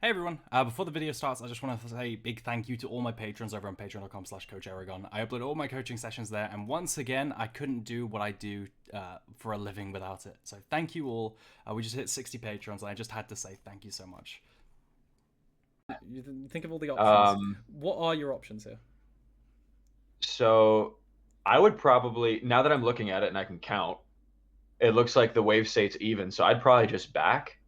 Hey everyone, before the video starts, I just want to say a big thank you to all my patrons over on patreon.com/coach Eragon. I upload all my coaching sessions there, and once again, I couldn't do what I do for a living without it. So thank you all. We just hit 60 patrons, and I just had to say thank you so much. You think of all the options. Um, What are your options here? so I would probably, now that I'm looking at it and I can count, it looks like the wave state's even. So I'd probably just back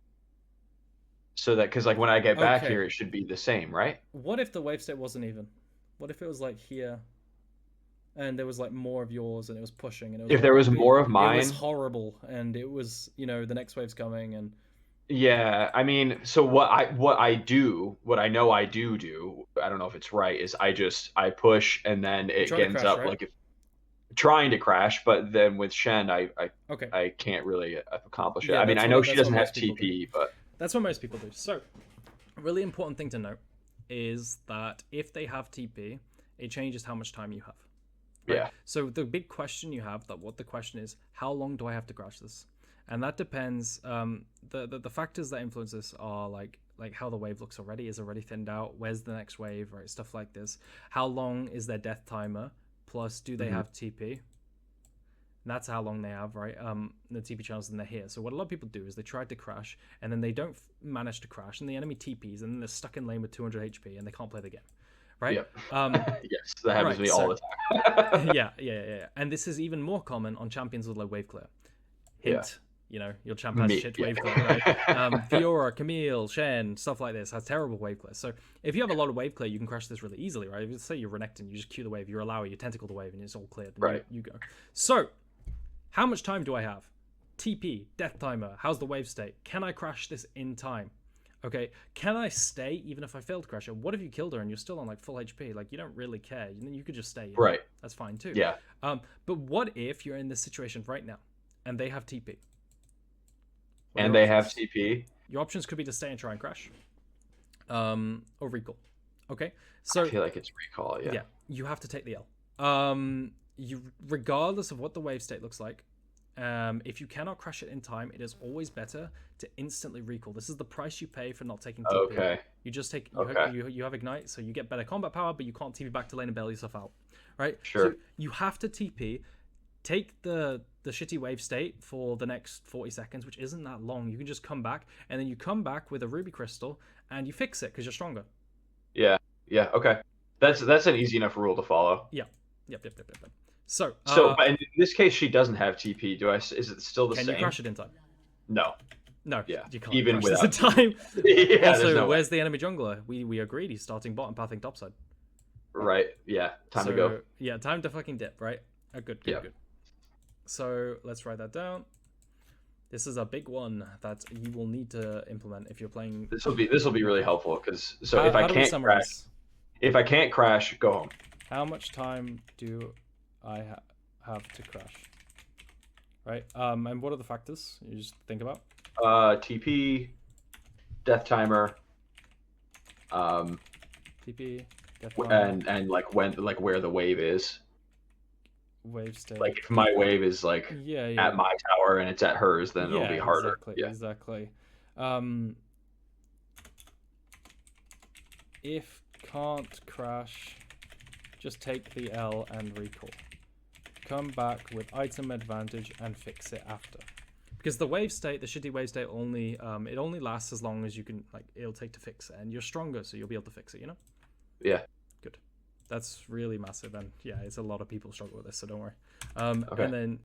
so that, because like when I get back Okay. here, it should be the same, right? What if the wave state wasn't even? What if it was like here and there was like more of yours and it was pushing and it was If there was like more of it was mine, horrible and it was, the next wave's coming and yeah. I mean, so what I know I do, I don't know if it's right, is I push and then you it try to ends crash, up right? like if trying to crash, but then with Shen, Okay. I can't really accomplish it. Yeah, I mean, I know she that's what doesn't have most people do. TP, but That's what most people do. So, a really important thing to note is that if they have TP, it changes how much time you have. Right. yeah, So the big question you have, that what the question is, how long do I have to crash this? And that depends. The factors that influence this are like how the wave looks already, is already thinned out. Where's the next wave? Right, stuff like this. How long is their death timer? Plus, do they hmm have TP? And that's how long they have, right? The TP channels, and they're here. So what a lot of people do is they try to crash, and then they don't manage to crash, and the enemy TPs, and then they're stuck in lane with 200 HP, and they can't play the game, right? yep, Um, yes, that happens to right. me all So the time. yeah. And this is even more common on champions with low wave clear. Yeah. Hint, your champ has Me, shit yeah. wave clear, right? Fiora, Camille, Shen, stuff like this has terrible wave clear. So if you have a lot of wave clear, you can crash this really easily, right? If you say you're Renekton, you just queue the wave, you allow it, you tentacle the wave, and it's all cleared, and Right. you go. So how much time do I have? TP, death timer, how's the wave state? Can I crash this in time? Okay, can I stay even if I fail to crash her? What if you killed her and you're still on like full HP? Like you don't really care. You could just stay. Right. That's fine too. Yeah. But what if you're in this situation right now and they have TP? What are And your they have options? TP. Your options could be to stay and try and crash, or recall. Okay, I so feel like it's recall. Yeah. yeah, you have to take the L. You regardless of what the wave state looks like, if you cannot crash it in time, it is always better to instantly recall. This is the price you pay for not taking TP. Okay. You just take Okay. you have ignite, so you get better combat power, but you can't TP back to lane and bail yourself out, right? So Sure. you have to TP, take the shitty wave state for the next 40 seconds, which isn't that long. You can just come back, and then you come back with a ruby crystal, and you fix it because you're stronger. Yeah. Yeah. Okay. That's an easy enough rule to follow. Yeah. Yep. So, So, but in this case, she doesn't have TP. Is it still the can you same? crash it in time? No. No, Yeah. you can't Even crash this in without time. Yeah. There's Also, no way. where's the enemy jungler? We agreed he's starting bot and pathing topside. Right. Yeah. Time to So go. yeah, time to fucking dip, right? Good. Yeah. So let's write that down. This is a big one that you will need to implement if you're playing. This will be really helpful because How do we summarize? if I can't crash, go home. How much time do I have to crash? Right. And what are the factors you just think about? TP, death timer, TP, death timer, and like where the wave is. wave state. Like if my wave is like Yeah. at my tower and it's at hers, then it'll Yeah, be harder. exactly. If can't crash, just take the L and recall. Come back with item advantage and fix it after. Because the wave state, the shitty wave state, it only lasts as long as you can, like, it'll take to fix it, and you're stronger, so you'll be able to fix it. Yeah. Good. That's really massive, and yeah, it's a lot of people struggle with this, so don't worry. Okay. And then